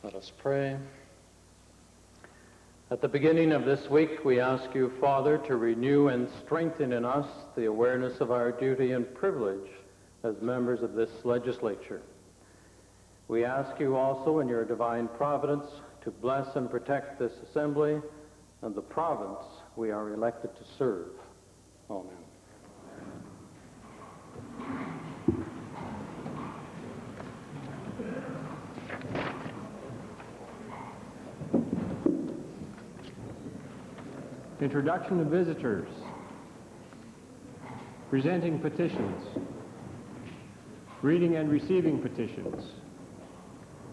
Let us pray. At the beginning of this week, we ask you, Father, to renew and strengthen in us the awareness of our duty and privilege as members of this legislature. We ask you also, in your divine providence, to bless and protect this assembly and the province we are elected to serve. Amen. Introduction of visitors. Presenting petitions. Reading and receiving petitions.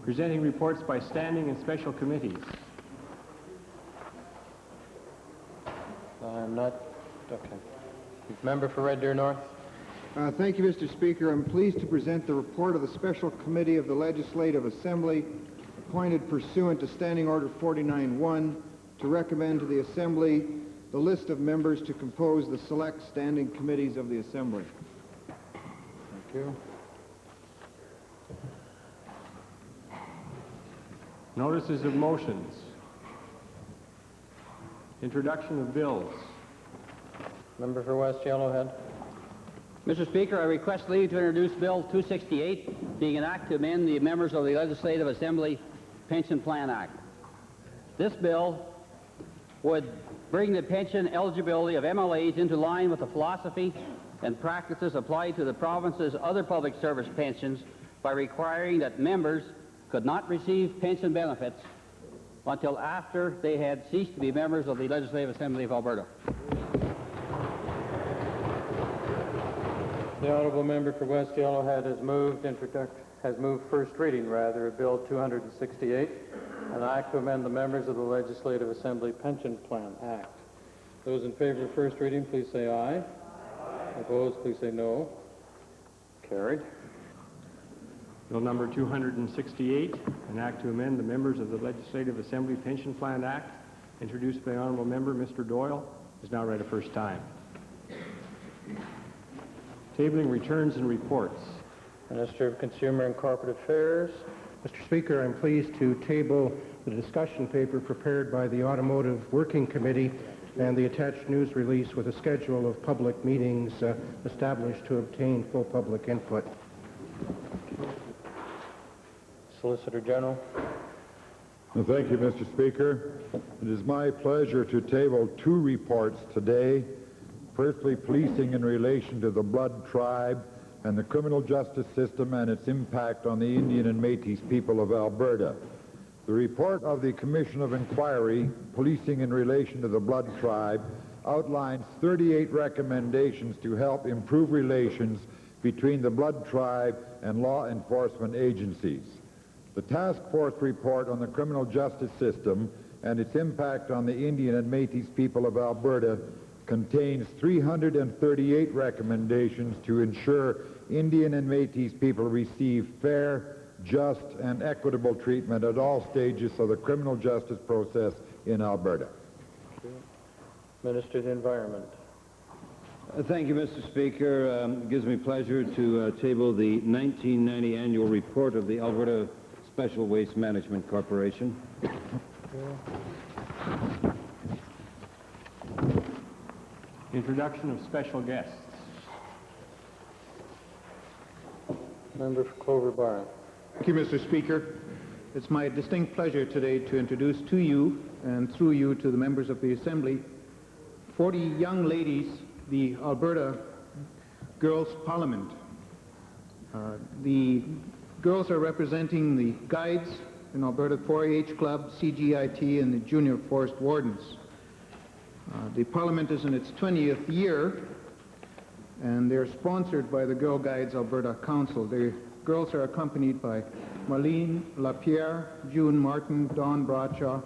Presenting reports by standing and special committees. I'm not... Okay. Member for Red Deer North. Thank you, Mr. Speaker. I'm pleased to present the report of the Special Committee of the Legislative Assembly appointed pursuant to Standing Order 49-1 to recommend to the Assembly the list of members to compose the select standing committees of the Assembly. Thank you. Notices of motions. Introduction of bills. Member for West Yellowhead. Mr. Speaker, I request leave to introduce Bill 268, being an act to amend the members of the Legislative Assembly Pension Plan Act. This bill would bring the pension eligibility of MLAs into line with the philosophy and practices applied to the province's other public service pensions by requiring that members could not receive pension benefits until after they had ceased to be members of the Legislative Assembly of Alberta. The honourable member for West Yellowhead has moved first reading of Bill 268, an act to amend the members of the Legislative Assembly Pension Plan Act. Those in favor of first reading, please say aye. Aye. Opposed, please say no. Carried. Bill number 268, an act to amend the members of the Legislative Assembly Pension Plan Act, introduced by the honourable member, Mr. Doyle, is now read a first time. Tabling returns and reports. Minister of Consumer and Corporate Affairs. Mr. Speaker, I'm pleased to table the discussion paper prepared by the Automotive Working Committee and the attached news release with a schedule of public meetings established to obtain full public input. Solicitor General. Well, thank you, Mr. Speaker. It is my pleasure to table two reports today. Firstly, policing in relation to the Blood Tribe and the criminal justice system and its impact on the Indian and Métis people of Alberta. The report of the Commission of Inquiry, Policing in Relation to the Blood Tribe, outlines 38 recommendations to help improve relations between the Blood Tribe and law enforcement agencies. The Task Force report on the criminal justice system and its impact on the Indian and Métis people of Alberta contains 338 recommendations to ensure Indian and Métis people receive fair, just, and equitable treatment at all stages of the criminal justice process in Alberta. Minister of the Environment. Thank you, Mr. Speaker. It gives me pleasure to table the 1990 annual report of the Alberta Special Waste Management Corporation. Introduction of special guests. Member for Clover Bar. Thank you, Mr. Speaker. It's my distinct pleasure today to introduce to you, and through you to the members of the Assembly, 40 young ladies, the Alberta Girls Parliament. The girls are representing the Guides in Alberta 4-H Club, CGIT, and the Junior Forest Wardens. The Parliament is in its 20th year, and they're sponsored by the Girl Guides Alberta Council. The girls are accompanied by Marlene Lapierre, June Martin, Dawn Bradshaw,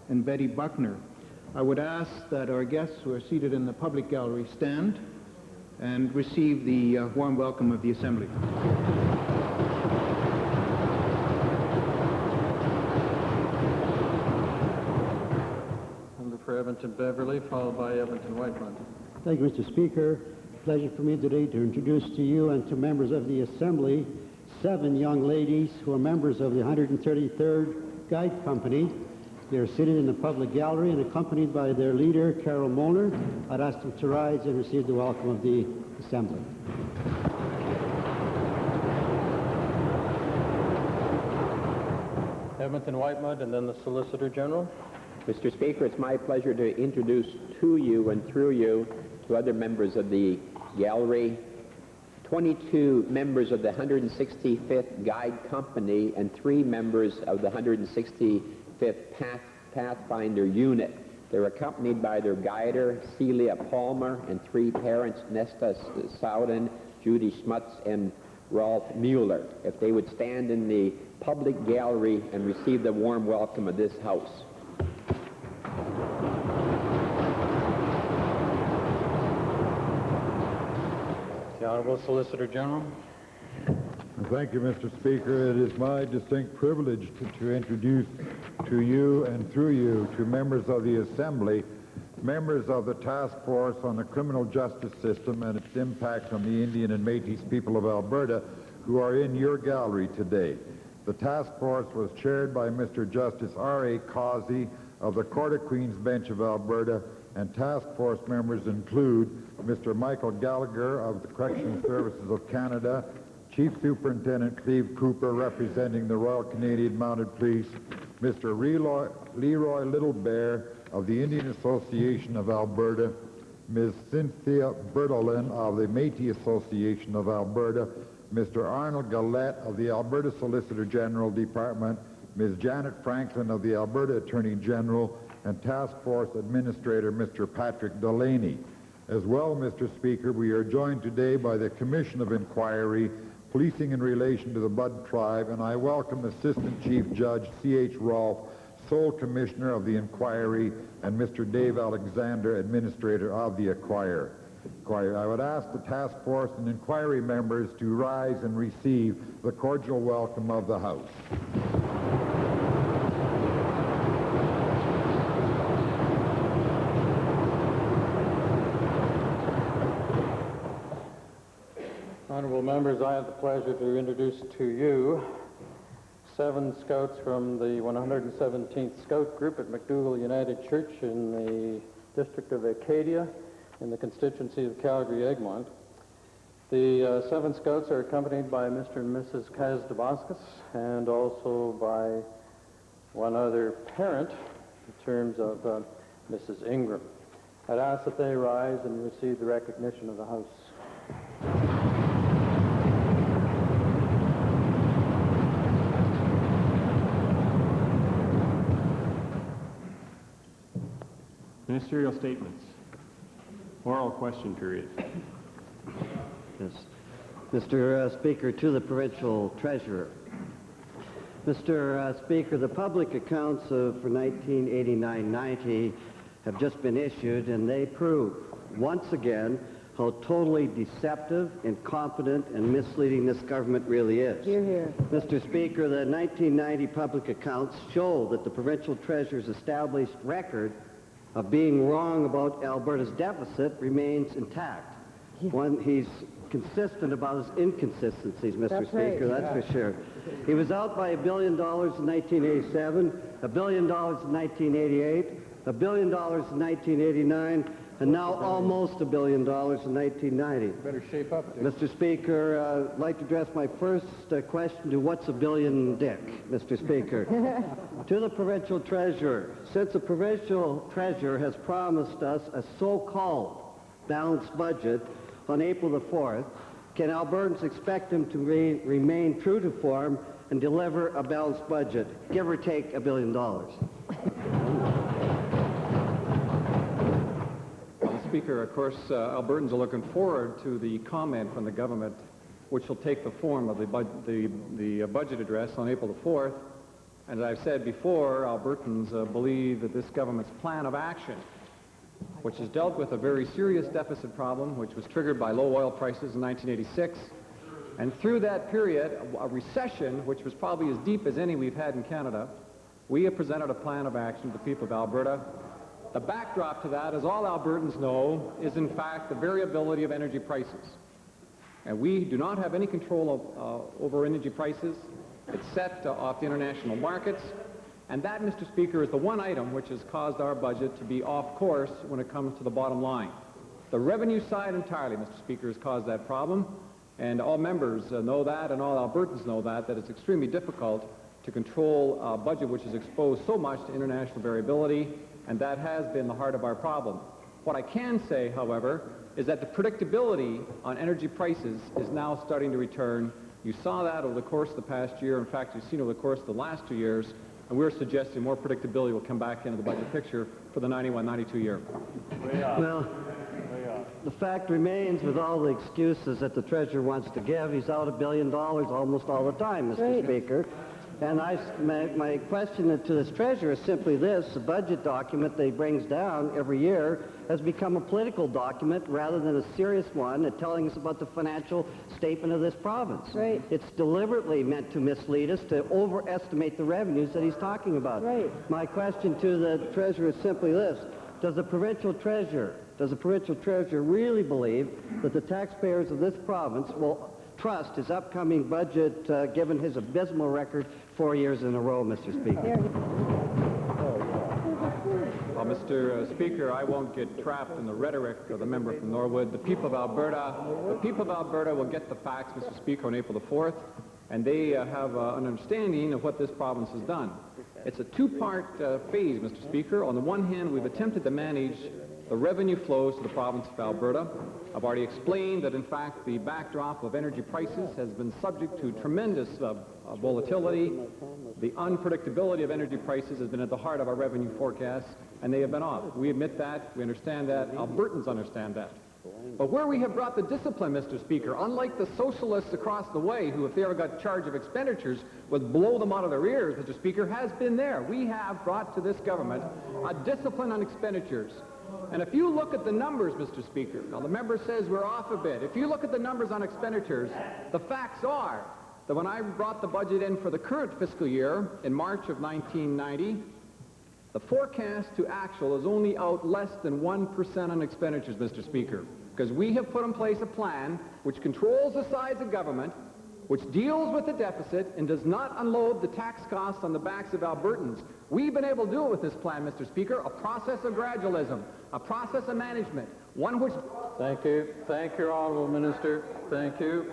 and Betty Buckner. I would ask that our guests who are seated in the public gallery stand and receive the warm welcome of the Assembly. Member for Edmonton Beverly, followed by Edmonton Whiteland. Thank you, Mr. Speaker. Pleasure for me today to introduce to you and to members of the Assembly 7 young ladies who are members of the 133rd Guide Company. They are seated in the public gallery and accompanied by their leader, Carol Molnar. I'd ask them to rise and receive the welcome of the Assembly. Edmonton Whitemud and then the Solicitor General. Mr. Speaker, it's my pleasure to introduce to you and through you to other members of the gallery 22 members of the 165th Guide Company and 3 members of the 165th Pathfinder Unit. They're accompanied by their guider, Celia Palmer, and 3 parents, Nesta Sowden, Judy Schmutz, and Rolf Mueller. If they would stand in the public gallery and receive the warm welcome of this House. The Honorable Solicitor General. Thank you, Mr. Speaker. It is my distinct privilege to introduce to you and through you to members of the Assembly, members of the Task Force on the Criminal Justice System and its impact on the Indian and Métis people of Alberta, who are in your gallery today. The task force was chaired by Mr. Justice R.A. Causey of the Court of Queen's Bench of Alberta, and task force members include Mr. Michael Gallagher of the Correctional Services of Canada, Chief Superintendent Cleve Cooper representing the Royal Canadian Mounted Police, Mr. Leroy Littlebear of the Indian Association of Alberta, Ms. Cynthia Bertolin of the Métis Association of Alberta, Mr. Arnold Gallette of the Alberta Solicitor General Department, Ms. Janet Franklin of the Alberta Attorney General, and Task Force Administrator Mr. Patrick Delaney. As well, Mr. Speaker, we are joined today by the Commission of Inquiry, Policing in Relation to the Bud Tribe, and I welcome Assistant Chief Judge C.H. Rolfe, Sole Commissioner of the Inquiry, and Mr. Dave Alexander, Administrator of the Inquiry. I would ask the task force and inquiry members to rise and receive the cordial welcome of the House. Honorable members, I have the pleasure to introduce to you 7 scouts from the 117th Scout Group at McDougall United Church in the district of Acadia in the constituency of Calgary-Egmont. The 7 scouts are accompanied by Mr. and Mrs. Kaz Dabascus and also by one other parent in terms of Mrs. Ingram. I'd ask that they rise and receive the recognition of the House. Ministerial statements. Oral question period. Yes. Mr. Speaker, to the Provincial Treasurer. Mr. Speaker, the public accounts for 1989-90 have just been issued, and they prove once again how totally deceptive, incompetent, and misleading this government really is. Hear, hear. Mr. Speaker, the 1990 public accounts show that the Provincial Treasurer's established record of being wrong about Alberta's deficit remains intact. He's consistent about his inconsistencies, Mr. That's Speaker, right. that's for sure. He was out by $1 billion in 1987, $1 billion in 1988, $1 billion in 1989, and now almost $1 billion in 1990. Better shape up, Dick. Mr. Speaker, I'd like to address my first question to what's a billion, Dick, Mr. Speaker. To the Provincial Treasurer, since the Provincial Treasurer has promised us a so-called balanced budget on April the 4th, can Albertans expect him to remain true to form and deliver a balanced budget, give or take $1 billion? Speaker, of course, Albertans are looking forward to the comment from the government, which will take the form of the budget address on April the 4th. And as I've said before, Albertans believe that this government's plan of action, which has dealt with a very serious deficit problem, which was triggered by low oil prices in 1986, and through that period, a recession, which was probably as deep as any we've had in Canada, we have presented a plan of action to the people of Alberta. The backdrop to that, as all Albertans know, is in fact the variability of energy prices. And we do not have any control over energy prices. It's set off the international markets. And that, Mr. Speaker, is the one item which has caused our budget to be off course when it comes to the bottom line. The revenue side entirely, Mr. Speaker, has caused that problem, and all members know that, and all Albertans know that it's extremely difficult to control a budget which is exposed so much to international variability, and that has been the heart of our problem. What I can say, however, is that the predictability on energy prices is now starting to return. You saw that over the course of the past year. In fact, you've seen over the course of the last 2 years, and we're suggesting more predictability will come back into the budget picture for the 91-92 year. Well, the fact remains, with all the excuses that the treasurer wants to give, he's out $1 billion almost all the time, Mr. Speaker. And my question to this treasurer is simply this: the budget document that he brings down every year has become a political document rather than a serious one telling us about the financial statement of this province. Right. It's deliberately meant to mislead us, to overestimate the revenues that he's talking about. Right. My question to the treasurer is simply this: does the provincial treasurer really believe that the taxpayers of this province will trust his upcoming budget, given his abysmal record 4 years in a row, Mr. Speaker? Well, Mr. Speaker, I won't get trapped in the rhetoric of the member from Norwood. The people of Alberta will get the facts, Mr. Speaker, on April the 4th, and they have an understanding of what this province has done. It's a two-part phase, Mr. Speaker. On the one hand, we've attempted to manage the revenue flows to the province of Alberta. I've already explained that, in fact, the backdrop of energy prices has been subject to tremendous volatility. The unpredictability of energy prices has been at the heart of our revenue forecasts, and they have been off. We admit that. We understand that. Albertans understand that. But where we have brought the discipline, Mr. Speaker, unlike the socialists across the way, who, if they ever got charge of expenditures, would blow them out of their ears, Mr. Speaker, has been there. We have brought to this government a discipline on expenditures. And if you look at the numbers, Mr. Speaker, now the member says we're off a bit. If you look at the numbers on expenditures, the facts are that when I brought the budget in for the current fiscal year in March of 1990, the forecast to actual is only out less than 1% on expenditures, Mr. Speaker, because we have put in place a plan which controls the size of government, which deals with the deficit and does not unload the tax costs on the backs of Albertans. We've been able to do it with this plan, Mr. Speaker, a process of gradualism, a process of management, one which... Thank you. Thank you, Honourable Minister. Thank you.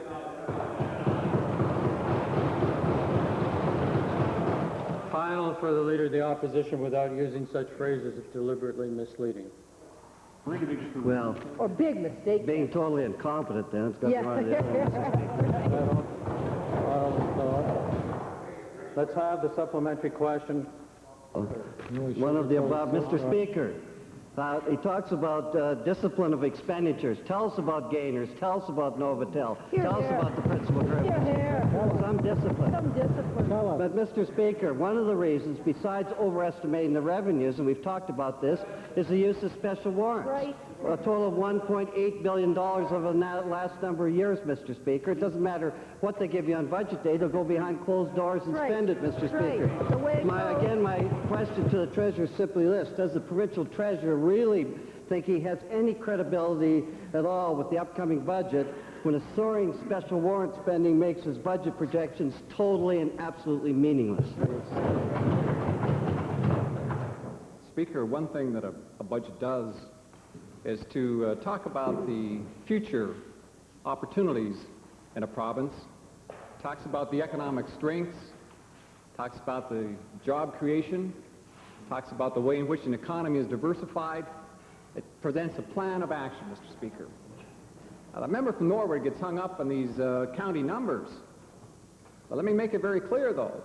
Final for the Leader of the Opposition, without using such phrases, is deliberately misleading. Well, Or big mistake. being totally incompetent, then, it's got Yeah. to run the other way, Mr. Speaker. Let's have the supplementary question. One of the above. Mr. Speaker, he talks about discipline of expenditures. Tell us about Gainers. Tell us about Novotel. Tell us about the principal group. Some discipline. Some discipline. But, Mr. Speaker, one of the reasons, besides overestimating the revenues, and we've talked about this, is the use of special warrants. Right. A total of $1.8 billion over the last number of years, Mr. Speaker. It doesn't matter what they give you on budget day. They'll go behind closed doors and Right. spend it, Mr. Right. Speaker. The way it goes. Again, my question to the treasurer is simply this: does the provincial treasurer really think he has any credibility at all with the upcoming budget when a soaring special warrant spending makes his budget projections totally and absolutely meaningless? Speaker, one thing that a budget does is to talk about the future opportunities in a province, talks about the economic strengths, talks about the job creation, talks about the way in which an economy is diversified. It presents a plan of action, Mr. Speaker. Now, the member from Norwood gets hung up on these county numbers. But let me make it very clear, though,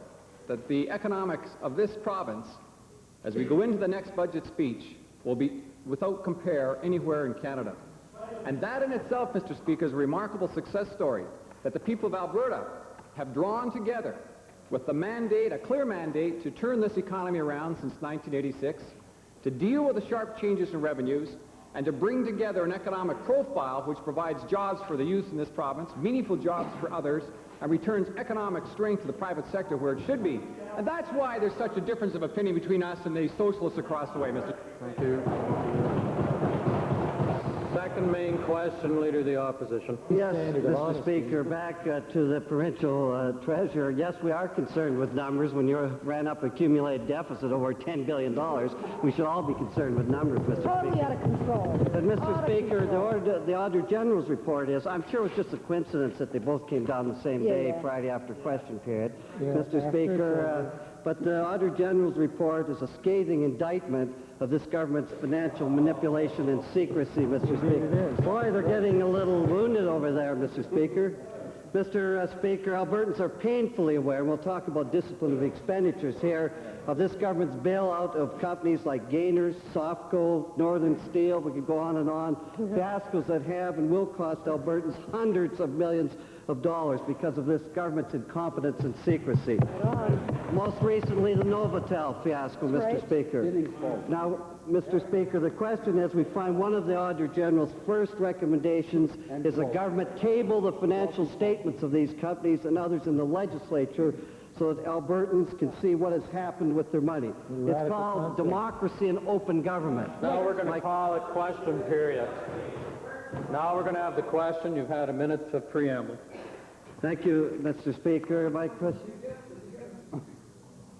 that the economics of this province, as we go into the next budget speech, will be without compare anywhere in Canada. And that in itself, Mr. Speaker, is a remarkable success story that the people of Alberta have drawn together with the mandate, a clear mandate, to turn this economy around since 1986, to deal with the sharp changes in revenues, and to bring together an economic profile which provides jobs for the youth in this province, meaningful jobs for others, and returns economic strength to the private sector where it should be. And that's why there's such a difference of opinion between us and the socialists across the way, Mr. Thank you. second main question, Leader of the Opposition. Yes, Mr. Speaker, back to the provincial treasurer. Yes, we are concerned with numbers. When you ran up accumulated deficit over $10 billion, we should all be concerned with numbers, Mr. Totally Speaker. out of control. But, Mr. Speaker, the Auditor General's report is, I'm sure it was just a coincidence that they both came down the same day, Yeah. Friday after question period. Yeah, Mr. Speaker, but the Auditor General's report is a scathing indictment of this government's financial manipulation and secrecy, Mr. Speaker. Boy, they're getting a little wounded over there, Mr. Speaker. Mr. Speaker, Albertans are painfully aware, and we'll talk about discipline of expenditures here, of this government's bailout of companies like Gainers, Softco, Northern Steel, we could go on, fiascos that have and will cost Albertans hundreds of millions of dollars because of this government's incompetence and secrecy. Most recently, the Novotel fiasco, Mr. right. Speaker. Now, Mr. Speaker, the question is, we find one of the Auditor General's first recommendations is the government table the financial statements of these companies and others in the legislature so that Albertans can see what has happened with their money. It's called democracy and open government. Now we're going to call it question period. Now we're going to have the question. You've had a minute for preamble. Thank you, Mr. Speaker. My question.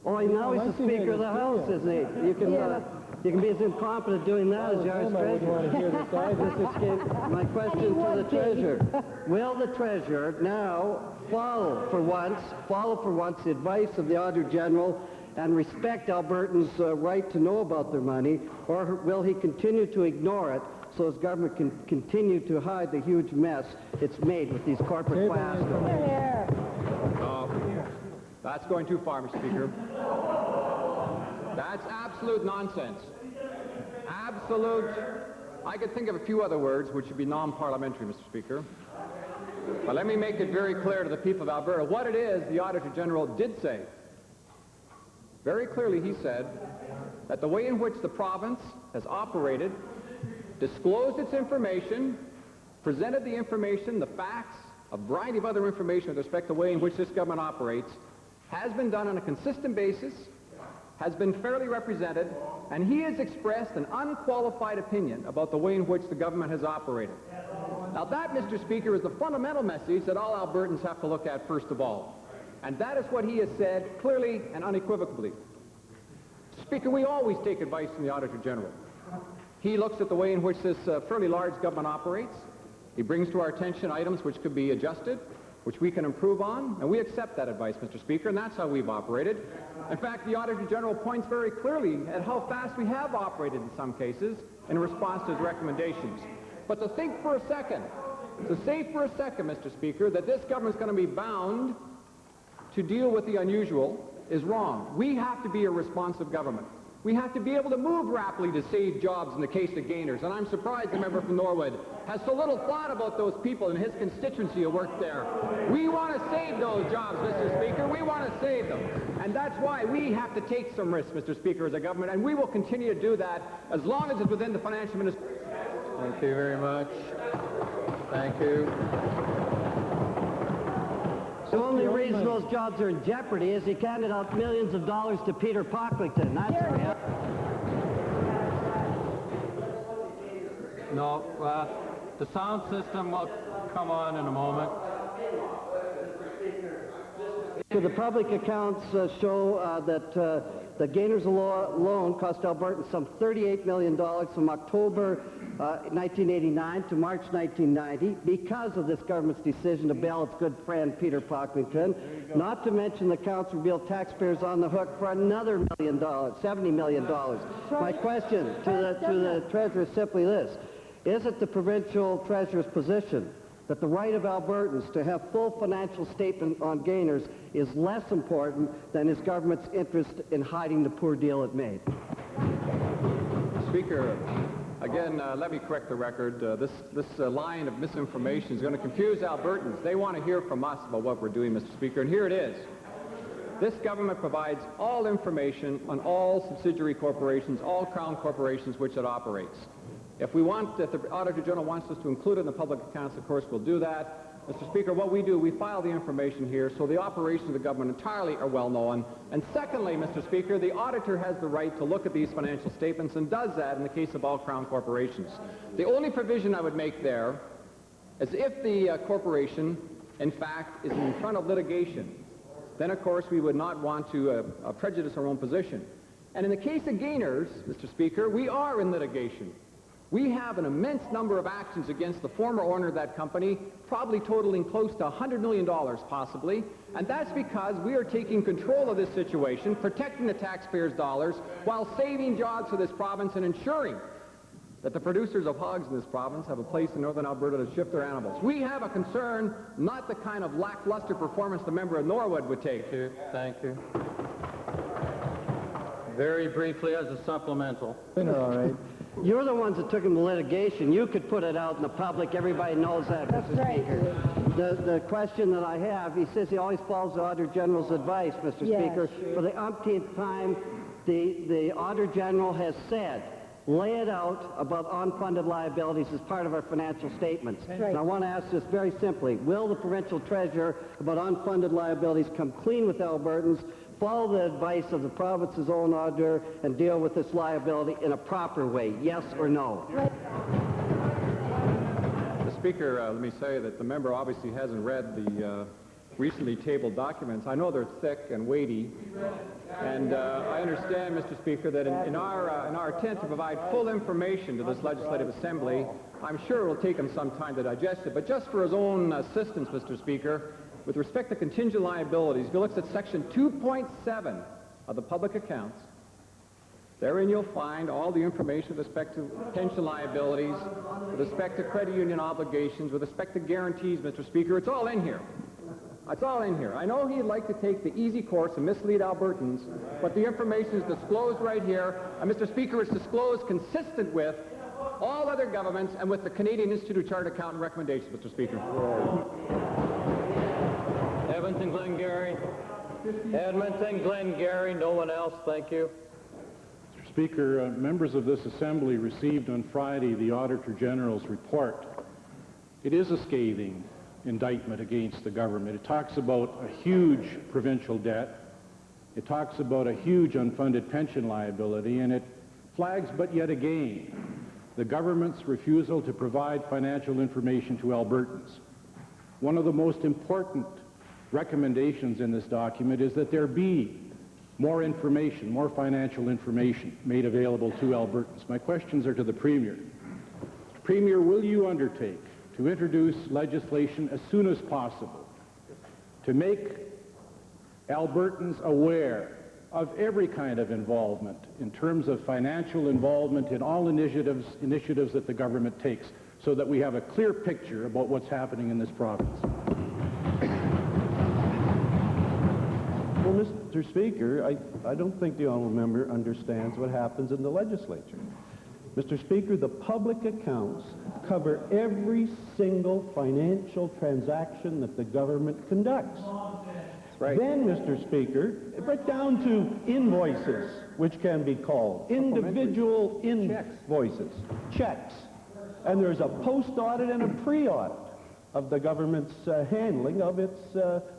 Oh, now he's the Speaker of the House, isn't he? You can be as incompetent doing that as you are as Treasurer. Mr. Speaker, my question to the Treasurer. Will the Treasurer now follow for once the advice of the Auditor General and respect Albertans' right to know about their money, or will he continue to ignore it so his government can continue to hide the huge mess it's made with these corporate fiascos? That's going too far, Mr. Speaker. That's absolute nonsense. Absolute. I could think of a few other words which would be non-parliamentary, Mr. Speaker. But let me make it very clear to the people of Alberta what it is the Auditor General did say. Very clearly he said that the way in which the province has operated, disclosed its information, presented the information, the facts, a variety of other information with respect to the way in which this government operates, has been done on a consistent basis, has been fairly represented, and he has expressed an unqualified opinion about the way in which the government has operated. Now that, Mr. Speaker, is the fundamental message that all Albertans have to look at first of all. And that is what he has said clearly and unequivocally. Speaker, we always take advice from the Auditor General. He looks at the way in which this fairly large government operates. He brings to our attention items which could be adjusted, which we can improve on, and we accept that advice, Mr. Speaker, and that's how we've operated. In fact, the Auditor General points very clearly at how fast we have operated in some cases in response to his recommendations. But to think for a second, to say for a second, Mr. Speaker, that this government's going to be bound to deal with the unusual is wrong. We have to be a responsive government. We have to be able to move rapidly to save jobs in the case of Gainers. And I'm surprised the member from Norwood has so little thought about those people in his constituency who work there. We want to save those jobs, Mr. Speaker. We want to save them. And that's why we have to take some risks, Mr. Speaker, as a government. And we will continue to do that as long as it's within the financial ministry. Thank you very much. Thank you. The only reason those jobs are in jeopardy is he handed out millions of dollars to Peter Pocklington. That's right. No, the sound system will come on in a moment. The public accounts show that the Gainers alone cost Albertans some $38 million from October 1989 to March 1990 because of this government's decision to bail its good friend Peter Pocklington. Not to mention the accounts reveal taxpayers on the hook for another $70 million. My question to the Treasurer is simply this. Is it the provincial Treasurer's position that the right of Albertans to have full financial statement on Gainers is less important than his government's interest in hiding the poor deal it made? Speaker, again, let me correct the record. This line of misinformation is going to confuse Albertans. They want to hear from us about what we're doing, Mr. Speaker, and here it is. This government provides all information on all subsidiary corporations, all crown corporations which it operates. If the Auditor General wants us to include it in the public accounts, of course, we'll do that. Mr. Speaker, what we do, we file the information here so the operations of the government entirely are well known. And secondly, Mr. Speaker, the auditor has the right to look at these financial statements and does that in the case of all Crown corporations. The only provision I would make there is if the corporation, in fact, is in front of litigation, then of course we would not want to prejudice our own position. And in the case of Gainers, Mr. Speaker, we are in litigation. We have an immense number of actions against the former owner of that company, probably totaling close to $100 million possibly, and that's because we are taking control of this situation, protecting the taxpayers' dollars, while saving jobs for this province and ensuring that the producers of hogs in this province have a place in northern Alberta to shift their animals. We have a concern, not the kind of lackluster performance the member of Norwood would take. Thank you. Very briefly as a supplemental. All right. You're the ones that took him to litigation. You could put it out in the public. Everybody knows that, Mr. Speaker. The question that I have, he says he always follows the Auditor General's advice, Mr. Speaker. Sure. For the umpteenth time, the Auditor General has said, lay it out about unfunded liabilities as part of our financial statements. Right. And I want to ask this very simply. Will the provincial treasurer about unfunded liabilities come clean with Albertans, follow the advice of the province's own auditor, and deal with this liability in a proper way? Yes or no? Mr. Speaker, let me say that the member obviously hasn't read the recently tabled documents. I know they're thick and weighty, and I understand, Mr. Speaker, that in our attempt to provide full information to this Legislative Assembly, I'm sure it will take him some time to digest it, but just for his own assistance, Mr. Speaker, with respect to contingent liabilities, if you look at section 2.7 of the public accounts, therein you'll find all the information with respect to pension liabilities, with respect to credit union obligations, with respect to guarantees, Mr. Speaker. It's all in here. It's all in here. I know he'd like to take the easy course and mislead Albertans, but the information is disclosed right here, and Mr. Speaker, it's disclosed consistent with all other governments and with the Canadian Institute of Chartered Accountant recommendations, Mr. Speaker. Edmonton, Glengarry. Edmonton, Glengarry. No one else. Thank you. Mr. Speaker, members of this Assembly received on Friday the Auditor General's report. It is a scathing indictment against the government. It talks about a huge provincial debt. It talks about a huge unfunded pension liability, and it flags, but yet again, the government's refusal to provide financial information to Albertans. One of the most important recommendations in this document is that there be more information, more financial information made available to Albertans. My questions are to the Premier. Premier, will you undertake to introduce legislation as soon as possible to make Albertans aware of every kind of involvement in terms of financial involvement in all initiatives that the government takes, so that we have a clear picture about what's happening in this province? Well, Mr. Speaker, I don't think the honourable member understands what happens in the legislature. Mr. Speaker, the public accounts cover every single financial transaction that the government conducts. Right. Then, Mr. Speaker, right down to invoices, which can be called individual invoices, checks. And there's a post-audit and a pre-audit of the government's handling of its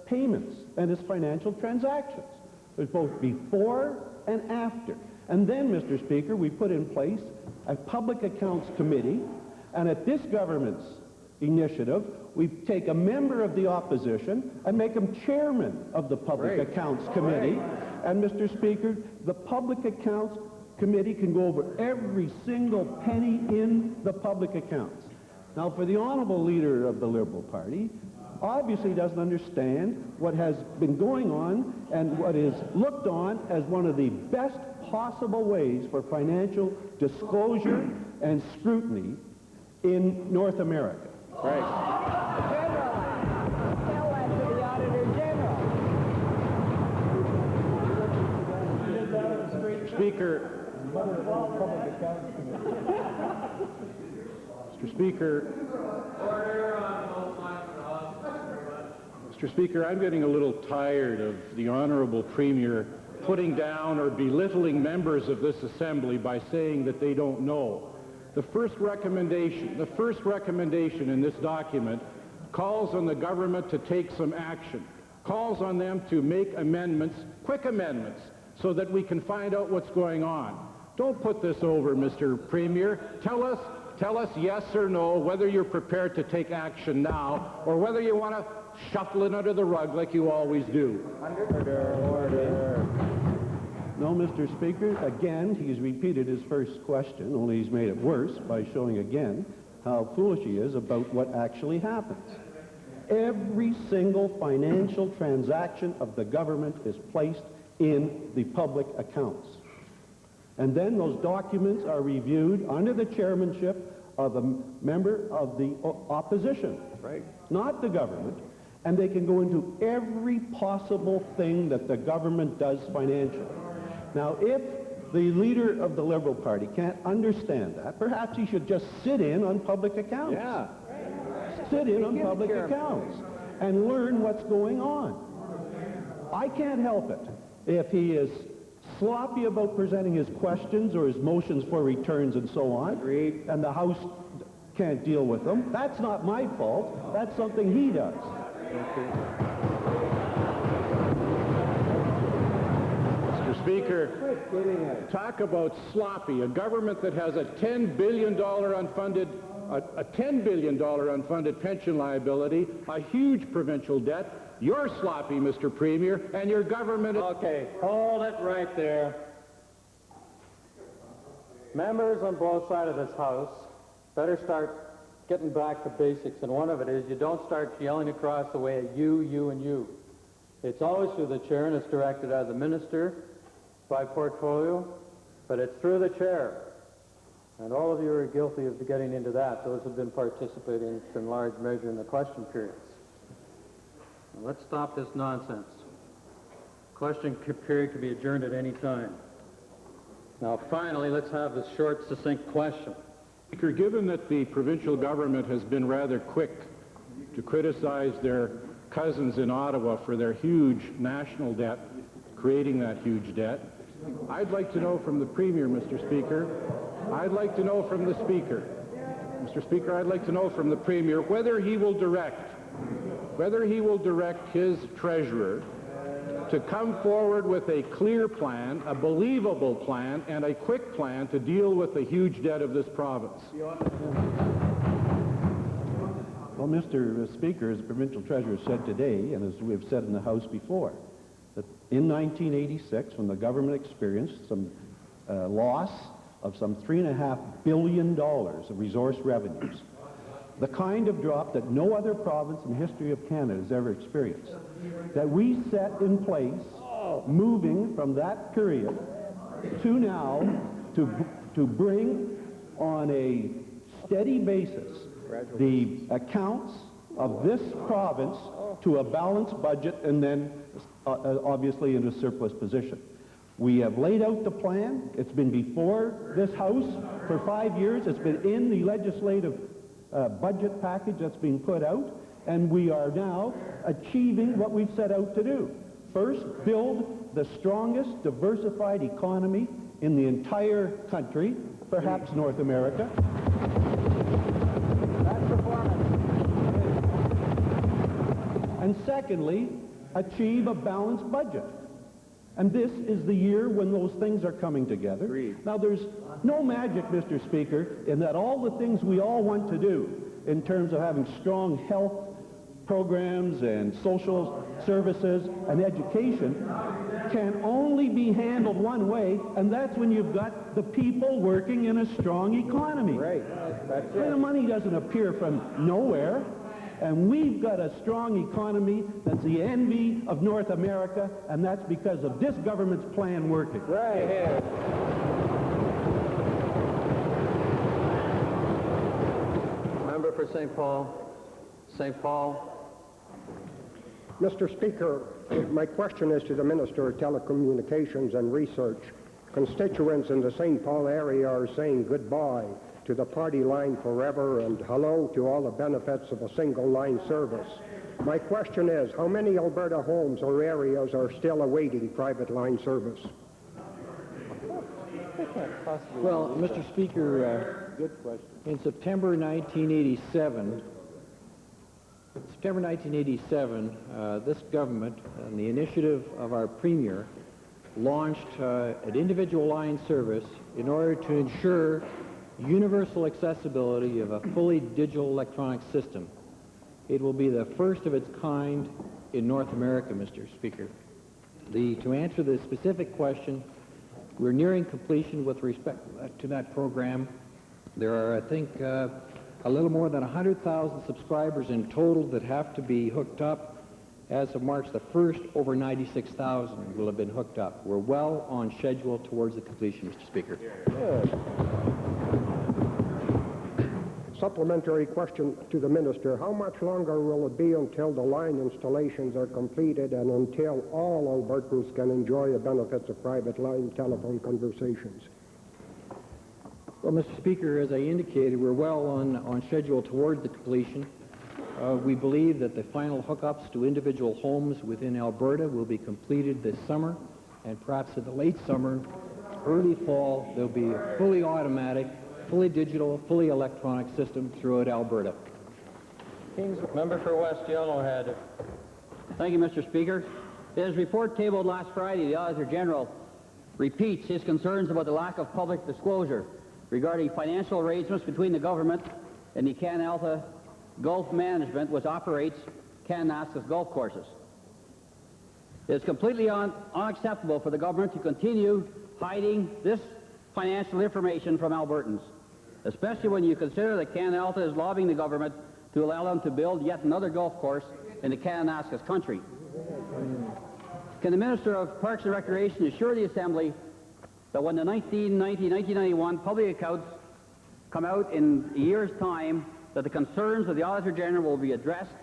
payments and its financial transactions. There's both before and after. And then, Mr. Speaker, we put in place a Public Accounts Committee, and at this government's initiative, we take a member of the opposition and make him chairman of the Public Accounts Committee. And, Mr. Speaker, the Public Accounts Committee can go over every single penny in the public accounts. Now, for the honorable leader of the Liberal Party, obviously doesn't understand what has been going on and what is looked on as one of the best possible ways for financial disclosure and scrutiny in North America. General, tell that to the Auditor General. Mr. Speaker, I'm getting a little tired of the Honourable Premier putting down or belittling members of this Assembly by saying that they don't know. The first recommendation in this document calls on the government to take some action, calls on them to make amendments, quick amendments, so that we can find out what's going on. Don't put this over, Mr. Premier. Tell us yes or no whether you're prepared to take action now or whether you want to shuffle it under the rug like you always do. Order. No, Mr. Speaker. Again, he's repeated his first question, only he's made it worse by showing again how foolish he is about what actually happens. Every single financial transaction of the government is placed in the public accounts. And then those documents are reviewed under the chairmanship of a member of the opposition, right? Not the government. And they can go into every possible thing that the government does financially. Now, if the leader of the Liberal Party can't understand that, perhaps he should just sit in on public accounts. Yeah. Sit in on public accounts and learn what's going on. I can't help it if he is sloppy about presenting his questions or his motions for returns and so on, and the House can't deal with them. That's not my fault. That's something he does. Mr. Speaker, talk about sloppy. A government that has a $10 billion unfunded pension liability, a huge provincial debt. You're sloppy, Mr. Premier, and your government is... Okay, hold it right there. Members on both sides of this House better start getting back to basics, and one of it is you don't start yelling across the way at you, and you. It's always through the chair, and it's directed at the minister by portfolio, but it's through the chair. And all of you are guilty of getting into that. Those have been participating in large measure in the question periods. Now, let's stop this nonsense. Question period can be adjourned at any time. Now, finally, let's have this short, succinct question. Speaker, given that the provincial government has been rather quick to criticize their cousins in Ottawa for their huge national debt, creating that huge debt, I'd like to know from the Premier, Mr. Speaker, I'd like to know from the Speaker, Mr. Speaker, I'd like to know from the Premier whether he will direct his treasurer to come forward with a clear plan, a believable plan, and a quick plan to deal with the huge debt of this province. Well, Mr. Speaker, as the provincial treasurer said today, and as we've said in the House before, that in 1986, when the government experienced some loss of some $3.5 billion of resource revenues, the kind of drop that no other province in the history of Canada has ever experienced, that we set in place, moving from that period to now, to bring on a steady basis the accounts of this province to a balanced budget and then obviously in a surplus position. We have laid out the plan. It's been before this House for 5 years. It's been in the legislative budget package that's being put out, and we are now achieving what we've set out to do. First, build the strongest diversified economy in the entire country, perhaps North America. That's performance. And secondly, achieve a balanced budget. And this is the year when those things are coming together. Agreed. Now, there's no magic, Mr. Speaker, in that all the things we all want to do in terms of having strong health programs and social services and education can only be handled one way, and that's when you've got the people working in a strong economy. Right. That's it. The money doesn't appear from nowhere. And we've got a strong economy that's the envy of North America, and that's because of this government's plan working. Right. Member for St. Paul. St. Paul. Mr. Speaker, my question is to the Minister of Telecommunications and Research. Constituents in the St. Paul area are saying goodbye to the party line forever and hello to all the benefits of a single line service. My question is, how many Alberta homes or areas are still awaiting private line service? Well, Mr. Speaker, good question. In September 1987, September 1987, this government, on the initiative of our Premier, launched an individual line service in order to ensure universal accessibility of a fully digital electronic system. It will be the first of its kind in North America, Mr. Speaker. To answer the specific question, we're nearing completion with respect to that program. There are, I think, a little more than 100,000 subscribers in total that have to be hooked up. As of March the 1st, over 96,000 will have been hooked up. We're well on schedule towards the completion, Mr. Speaker. Good. Supplementary question to the minister. How much longer will it be until the line installations are completed and until all Albertans can enjoy the benefits of private line telephone conversations? Well, Mr. Speaker, as I indicated, we're well on schedule toward the completion. We believe that the final hookups to individual homes within Alberta will be completed this summer, and perhaps in the late summer, early fall, there'll be a fully automatic, fully digital, fully electronic system throughout Alberta. Member for West Yellowhead. Thank you, Mr. Speaker. In his report tabled last Friday, the Auditor General repeats his concerns about the lack of public disclosure regarding financial arrangements between the government and the Canalta Golf Management, which operates Kananaskis golf courses. It is completely unacceptable for the government to continue hiding this financial information from Albertans, especially when you consider that Canalta is lobbying the government to allow them to build yet another golf course in the Kananaskis country. Can the Minister of Parks and Recreation assure the Assembly that when the 1990-1991 public accounts come out in a year's time, that the concerns of the Auditor General will be addressed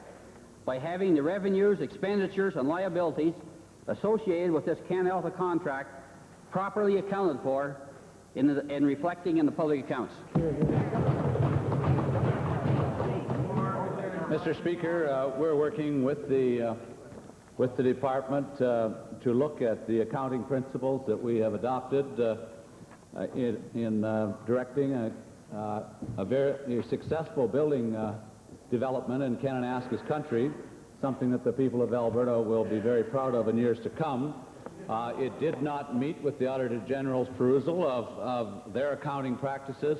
by having the revenues, expenditures, and liabilities associated with this Canalta contract properly accounted for in reflecting in the public accounts? Mr. Speaker, we're working with the department to look at the accounting principles that we have adopted in directing a very successful building development in Kananaskis country, something that the people of Alberta will be very proud of in years to come. It did not meet with the Auditor General's perusal of their accounting practices,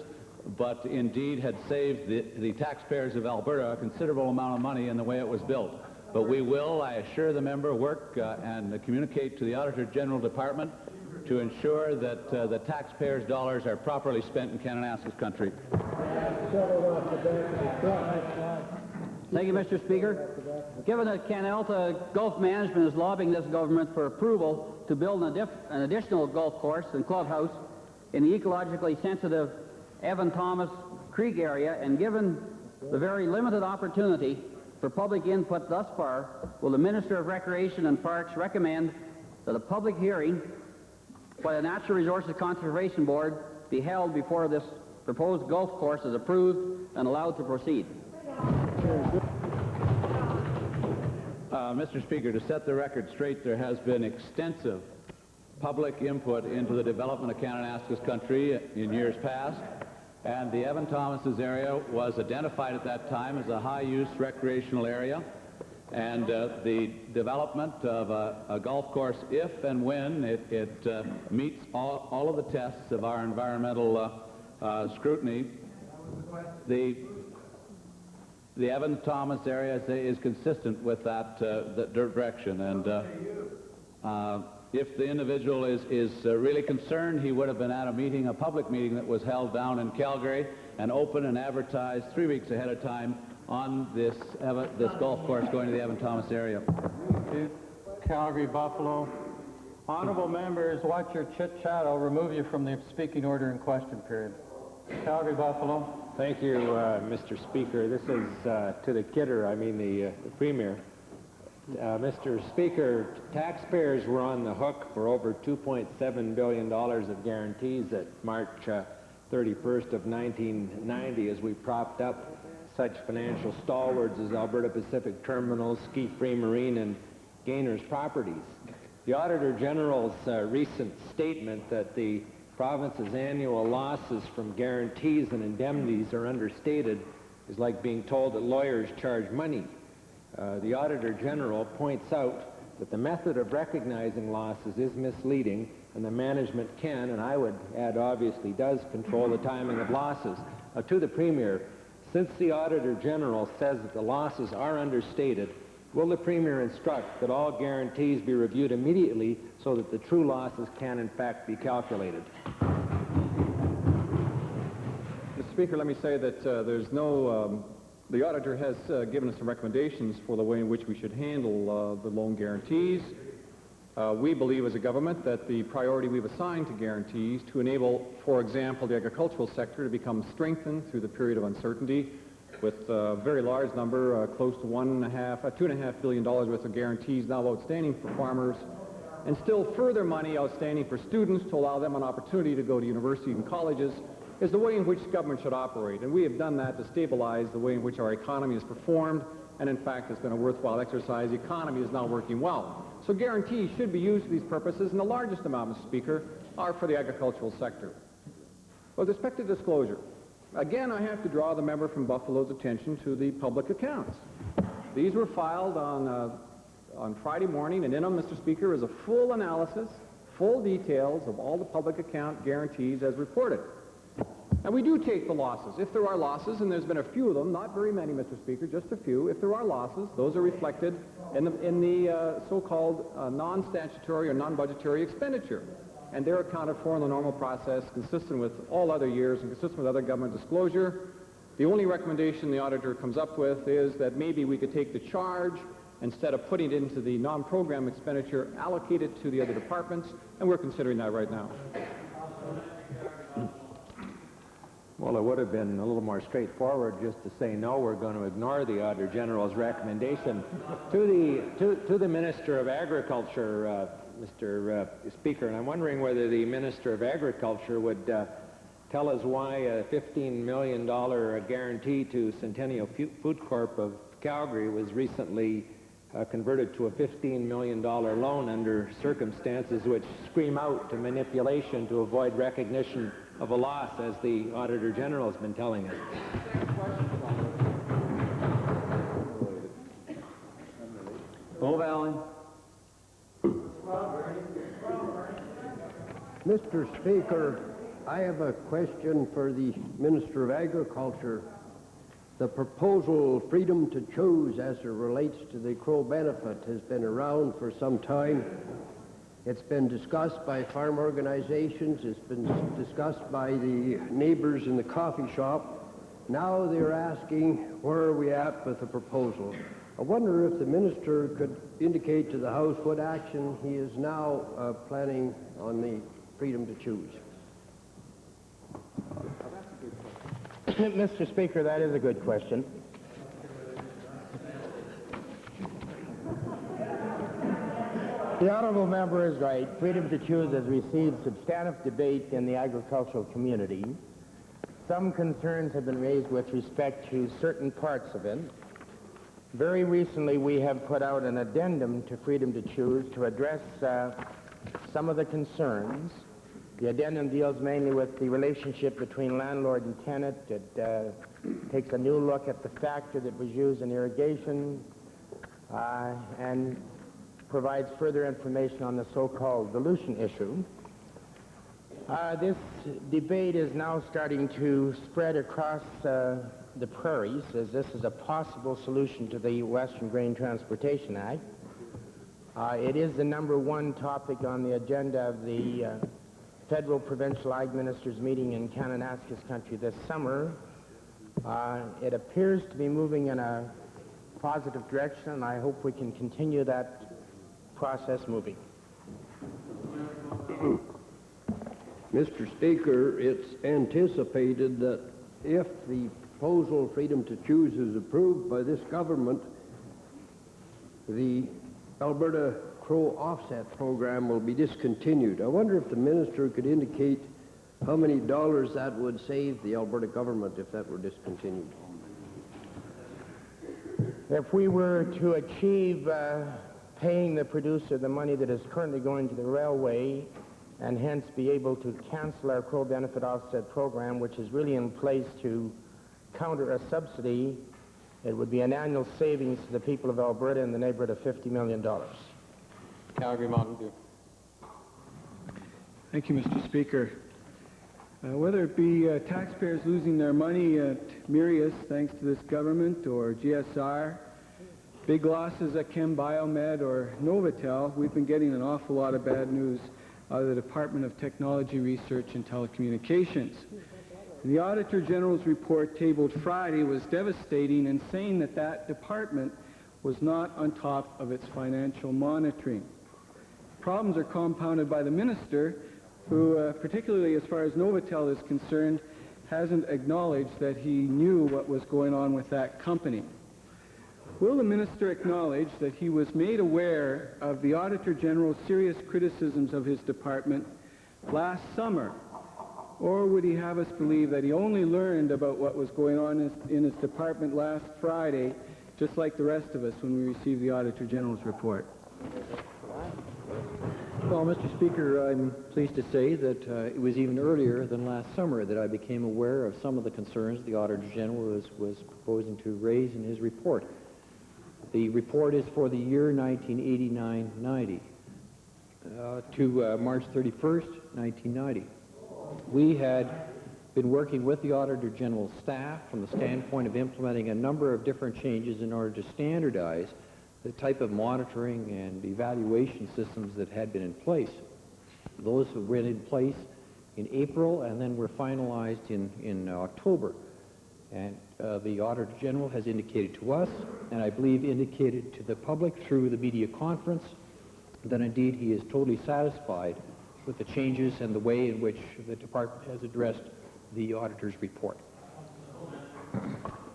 but indeed had saved the taxpayers of Alberta a considerable amount of money in the way it was built. But we will, I assure the member, work and communicate to the Auditor General Department to ensure that the taxpayers' dollars are properly spent in Kananaskis country. Thank you, Mr. Speaker. Given that Canalta Golf Management is lobbying this government for approval to build an additional golf course and clubhouse in the ecologically sensitive Evan Thomas Creek area, and given the very limited opportunity for public input thus far, will the Minister of Recreation and Parks recommend that a public hearing by the Natural Resources Conservation Board be held before this proposed golf course is approved and allowed to proceed? Mr. Speaker, to set the record straight, there has been extensive public input into the development of Kananaskis country in years past, and the Evan Thomas's area was identified at that time as a high-use recreational area, and the development of a golf course, if and when it meets all of the tests of our environmental scrutiny, the Evan Thomas area is consistent with that direction. And if the individual is really concerned, he would have been at a public meeting that was held down in Calgary and open and advertised 3 weeks ahead of time on this golf course going to the Evan Thomas area. Calgary, Buffalo. Honorable members, watch your chit-chat. I'll remove you from the speaking order and question period. Calgary, Buffalo. Thank you, Mr. Speaker. This is to the kidder, I mean the Premier. Mr. Speaker, taxpayers were on the hook for over $2.7 billion of guarantees at March 31st of 1990 as we propped up such financial stalwarts as Alberta Pacific Terminals, Ski Free Marine, and Gainers Properties. The Auditor General's recent statement that the province's annual losses from guarantees and indemnities are understated is like being told that lawyers charge money The Auditor General points out that the method of recognizing losses is misleading, and the management can, and I would add obviously does, control the timing of losses. To the Premier, since the Auditor General says that the losses are understated, will the Premier instruct that all guarantees be reviewed immediately so that the true losses can in fact be calculated? Mr. Speaker, let me say that there's no... the auditor has given us some recommendations for the way in which we should handle the loan guarantees. We believe as a government that the priority we've assigned to guarantees to enable, for example, the agricultural sector to become strengthened through the period of uncertainty with a very large number, close to $2.5 billion worth of guarantees now outstanding for farmers, and still further money outstanding for students to allow them an opportunity to go to university and colleges, is the way in which government should operate. And we have done that to stabilize the way in which our economy has performed, and in fact it's been a worthwhile exercise. The economy is now working well. So guarantees should be used for these purposes, and the largest amount, Mr. Speaker, are for the agricultural sector. With respect to disclosure, again I have to draw the member from Buffalo's attention to the public accounts. These were filed on Friday morning, and in them, Mr. Speaker, is a full analysis, full details of all the public account guarantees as reported. And we do take the losses. If there are losses, and there's been a few of them, not very many, Mr. Speaker, just a few, if there are losses, those are reflected in the so-called non-statutory or non-budgetary expenditure. And they're accounted for in the normal process, consistent with all other years and consistent with other government disclosure. The only recommendation the auditor comes up with is that maybe we could take the charge, instead of putting it into the non-program expenditure, allocate it to the other departments, and we're considering that right now. Well, it would have been a little more straightforward just to say, no, we're going to ignore the Auditor General's recommendation. To the Minister of Agriculture, Mr. Speaker, and I'm wondering whether the Minister of Agriculture would tell us why a $15 million guarantee to Centennial Food Corp of Calgary was recently converted to a $15 million loan under circumstances which scream out to manipulation to avoid recognition of a loss, as the Auditor General has been telling us. Move, Alan. Mr. Speaker, I have a question for the Minister of Agriculture. The proposal freedom to choose as it relates to the Crow benefit has been around for some time. It's been discussed by farm organizations. It's been discussed by the neighbors in the coffee shop. Now they're asking, where are we at with the proposal? I wonder if the minister could indicate to the House what action he is now planning on the freedom to choose. Mr. Speaker, that is a good question. The honourable member is right. Freedom to choose has received substantive debate in the agricultural community. Some concerns have been raised with respect to certain parts of it. Very recently, we have put out an addendum to Freedom to Choose to address some of the concerns. The addendum deals mainly with the relationship between landlord and tenant. It takes a new look at the factor that was used in irrigation and provides further information on the so-called dilution issue. This debate is now starting to spread across the prairies, as this is a possible solution to the Western Grain Transportation Act. It is the #1 topic on the agenda of the Federal Provincial Ag Ministers meeting in Kananaskis country this summer. It appears to be moving in a positive direction, and I hope we can continue that process moving. Mr. Speaker, it's anticipated that if the proposal Freedom to Choose is approved by this government, the Alberta Crow Offset Program will be discontinued. I wonder if the minister could indicate how many dollars that would save the Alberta government if that were discontinued. If we were to achieve paying the producer the money that is currently going to the railway, and hence be able to cancel our Crow Benefit Offset Program, which is really in place to counter a subsidy It would be an annual savings to the people of Alberta in the neighborhood of $50 million. Calgary Mountain View. Thank you, Mr. Speaker. Whether it be taxpayers losing their money at Mirius thanks to this government, or GSR, big losses at Chem Biomed, or Novotel, we've been getting an awful lot of bad news out of the Department of Technology, Research and Telecommunications. The Auditor General's report tabled Friday was devastating in saying that that department was not on top of its financial monitoring. Problems are compounded by the minister, who, particularly as far as Novotel is concerned, hasn't acknowledged that he knew what was going on with that company. Will the minister acknowledge that he was made aware of the Auditor General's serious criticisms of his department last summer? Or would he have us believe that he only learned about what was going on in his department last Friday, just like the rest of us when we received the Auditor General's report? Well, Mr. Speaker, I'm pleased to say that it was even earlier than last summer that I became aware of some of the concerns the Auditor General was proposing to raise in his report. The report is for the year 1989-90 to March 31st, 1990. We had been working with the Auditor General's staff from the standpoint of implementing a number of different changes in order to standardize the type of monitoring and evaluation systems that had been in place. Those went in place in April and then were finalized in October. And the Auditor General has indicated to us, and I believe indicated to the public through the media conference, that indeed he is totally satisfied with the changes and the way in which the department has addressed the auditor's report.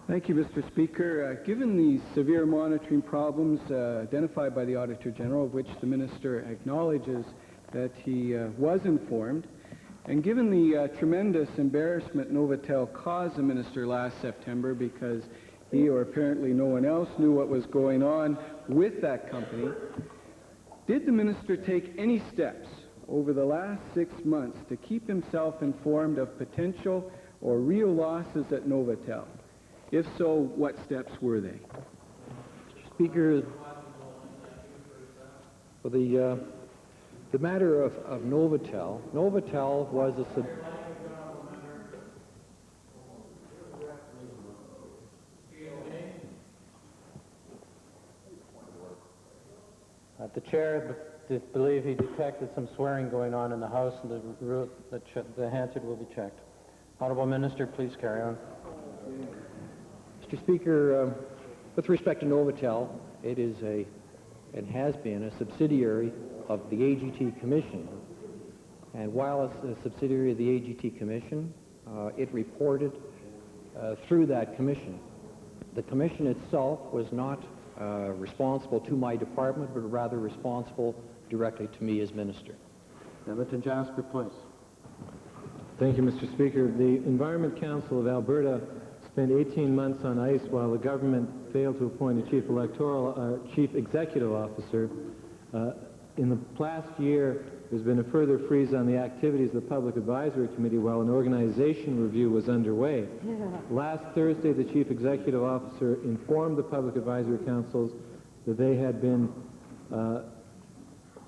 Thank you, Mr. Speaker. Given the severe monitoring problems identified by the Auditor General, of which the minister acknowledges that he was informed, and given the tremendous embarrassment Novotel caused the minister last September because he, or apparently no one else, knew what was going on with that company, did the minister take any steps over the last 6 months to keep himself informed of potential or real losses at Novotel? If so, what steps were they? Mr. Speaker, for the matter of Novotel, Novotel was a The chair believe he detected some swearing going on in the House, and the answer will be checked. Honourable Minister, please carry on. Mr. Speaker, with respect to Novotel, it is and has been a subsidiary of the AGT Commission. And while it's a subsidiary of the AGT Commission, it reported through that commission. The commission itself was not responsible to my department, but rather responsible directly to me as minister. Edmonton Jasper, please. Thank you, Mr. Speaker. The Environment Council of Alberta spent 18 months on ice while the government failed to appoint a chief executive officer. In the past year, there's been a further freeze on the activities of the Public Advisory Committee while an organization review was underway. Last Thursday, the chief executive officer informed the Public Advisory Councils that they had been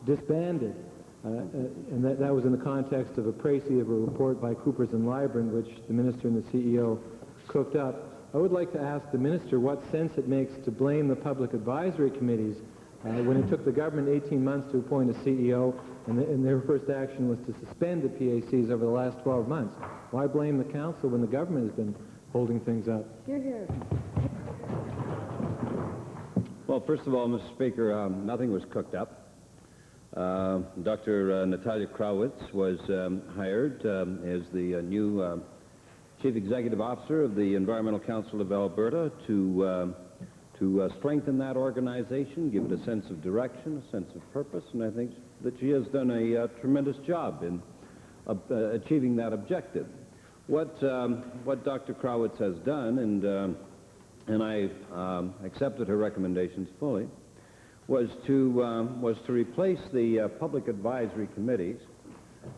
disbanded. And that was in the context of a précis of a report by Coopers and Lybrand, which the minister and the CEO cooked up. I would like to ask the minister what sense it makes to blame the public advisory committees when it took the government 18 months to appoint a CEO, and their first action was to suspend the PACs over the last 12 months. Why blame the council when the government has been holding things up? Hear, hear. Well, first of all, Mr. Speaker, nothing was cooked up. Dr. Natalia Krawitz was hired as the new Chief Executive Officer of the Environmental Council of Alberta to strengthen that organization, give it a sense of direction, a sense of purpose, and I think that she has done a tremendous job in achieving that objective. What Dr. Krawitz has done, and I accepted her recommendations fully, was to replace the public advisory committees,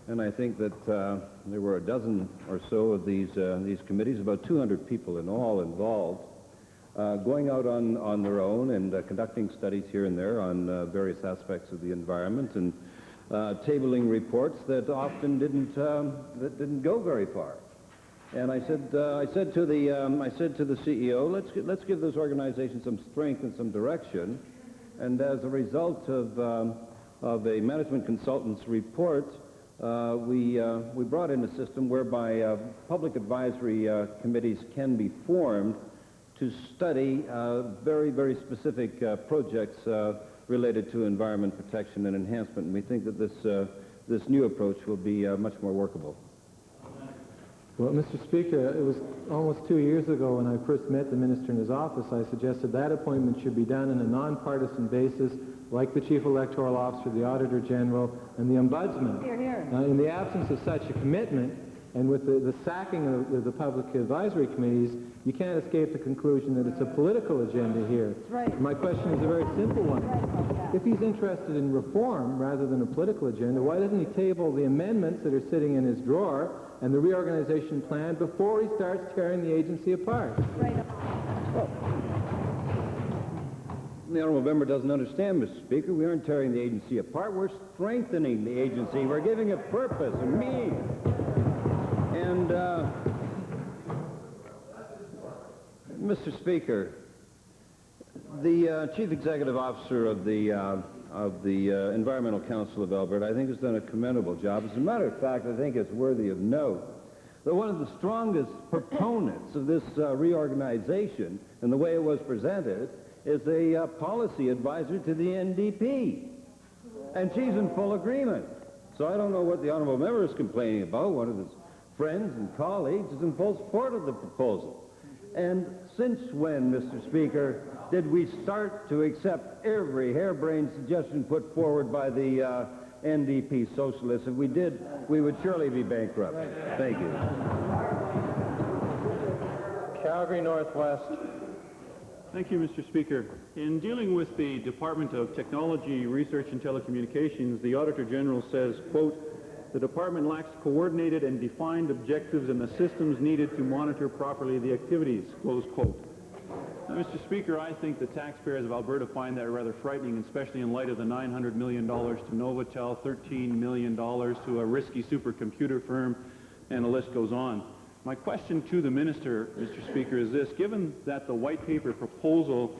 and I think that there were a dozen or so of these committees, about 200 people in all involved, going out on their own and conducting studies here and there on various aspects of the environment and tabling reports that often didn't go very far. And I said to the CEO, let's give those organizations some strength and some direction. And as a result of a management consultant's report, we brought in a system whereby public advisory committees can be formed to study very, very specific projects related to environment protection and enhancement. And we think that this new approach will be much more workable. Well, Mr. Speaker, it was almost 2 years ago when I first met the minister in his office. I suggested that appointment should be done on a nonpartisan basis, like the Chief Electoral Officer, the Auditor General, and the Ombudsman. Hear, hear. Now, in the absence of such a commitment, and with the sacking of the public advisory committees, you can't escape the conclusion that it's a political agenda here. That's right. My question is a very simple one. If he's interested in reform rather than a political agenda, why doesn't he table the amendments that are sitting in his drawer and the reorganization plan before he starts tearing the agency apart? The honourable member doesn't understand, Mr. Speaker. We aren't tearing the agency apart. We're strengthening the agency. We're giving it purpose and meaning. And, Mr. Speaker, the Chief Executive Officer of the Environmental Council of Alberta, I think, has done a commendable job. As a matter of fact, I think it's worthy of note that one of the strongest proponents of this reorganization and the way it was presented is a policy advisor to the NDP. And she's in full agreement. So I don't know what the honourable member is complaining about. One of his friends and colleagues is in full support of the proposal. And since when, Mr. Speaker, did we start to accept every harebrained suggestion put forward by the NDP socialists? If we did, we would surely be bankrupt. Thank you. Calgary Northwest. Thank you, Mr. Speaker. In dealing with the Department of Technology, Research and Telecommunications, the Auditor General says, quote, the department lacks coordinated and defined objectives and the systems needed to monitor properly the activities, close quote. Now, Mr. Speaker, I think the taxpayers of Alberta find that rather frightening, especially in light of the $900 million to Novotel, $13 million to a risky supercomputer firm, and the list goes on. My question to the minister, Mr. Speaker, is this. Given that the white paper proposals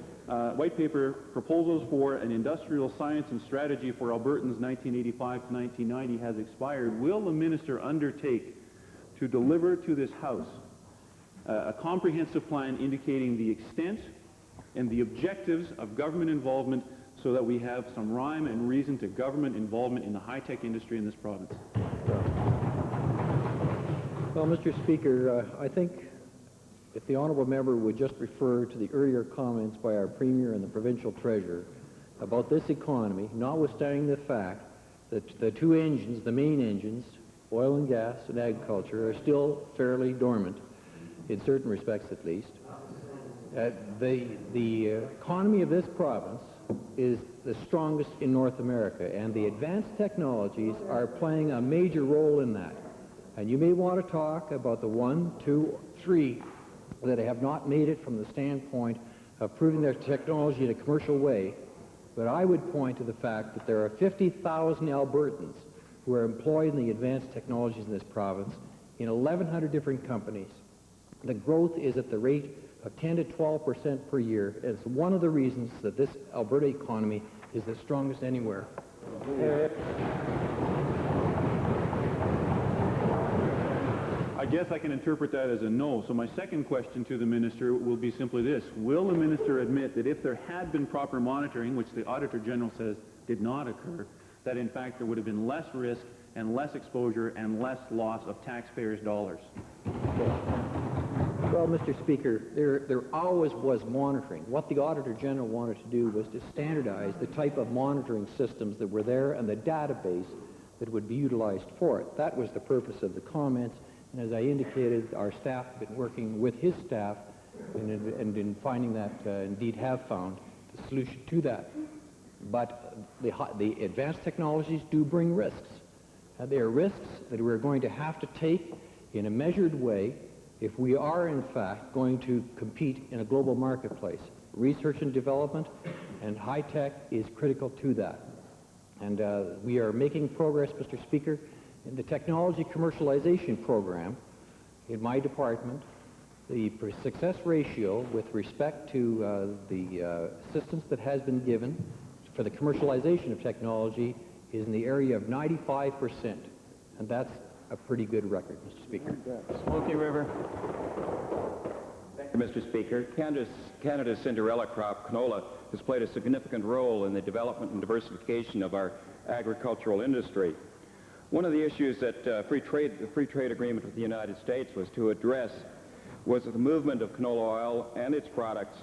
for an industrial science and strategy for Albertans 1985 to 1990 has expired, will the minister undertake to deliver to this House a comprehensive plan indicating the extent and the objectives of government involvement so that we have some rhyme and reason to government involvement in the high-tech industry in this province? Well, Mr. Speaker, I think if the honourable member would just refer to the earlier comments by our Premier and the Provincial Treasurer about this economy, notwithstanding the fact that the two engines, the main engines, oil and gas and agriculture, are still fairly dormant, in certain respects at least. The economy of this province is the strongest in North America, and the advanced technologies are playing a major role in that. And you may want to talk about the 1, 2, 3 that have not made it from the standpoint of proving their technology in a commercial way, but I would point to the fact that there are 50,000 Albertans who are employed in the advanced technologies in this province in 1,100 different companies. The growth is at the rate of 10 to 12% per year. It's one of the reasons that this Alberta economy is the strongest anywhere. I guess I can interpret that as a no. So my second question to the minister will be simply this. Will the minister admit that if there had been proper monitoring, which the Auditor General says did not occur, that in fact there would have been less risk and less exposure and less loss of taxpayers' dollars? Well, Mr. Speaker, there always was monitoring. What the Auditor General wanted to do was to standardize the type of monitoring systems that were there and the database that would be utilized for it. That was the purpose of the comments. And as I indicated, our staff have been working with his staff and in finding that, indeed have found the solution to that. But the advanced technologies do bring risks. They are risks that we're going to have to take in a measured way if we are in fact going to compete in a global marketplace. Research and development and high tech is critical to that. And we are making progress, Mr. Speaker, in the technology commercialization program in my department. The success ratio with respect to the assistance that has been given for the commercialization of technology is in the area of 95%, and that's a pretty good record, Mr. Speaker. Smoky River. Thank you, Mr. Speaker. Canada's Cinderella crop, canola, has played a significant role in the development and diversification of our agricultural industry. One of the issues that the free trade agreement with the United States was to address was the movement of canola oil and its products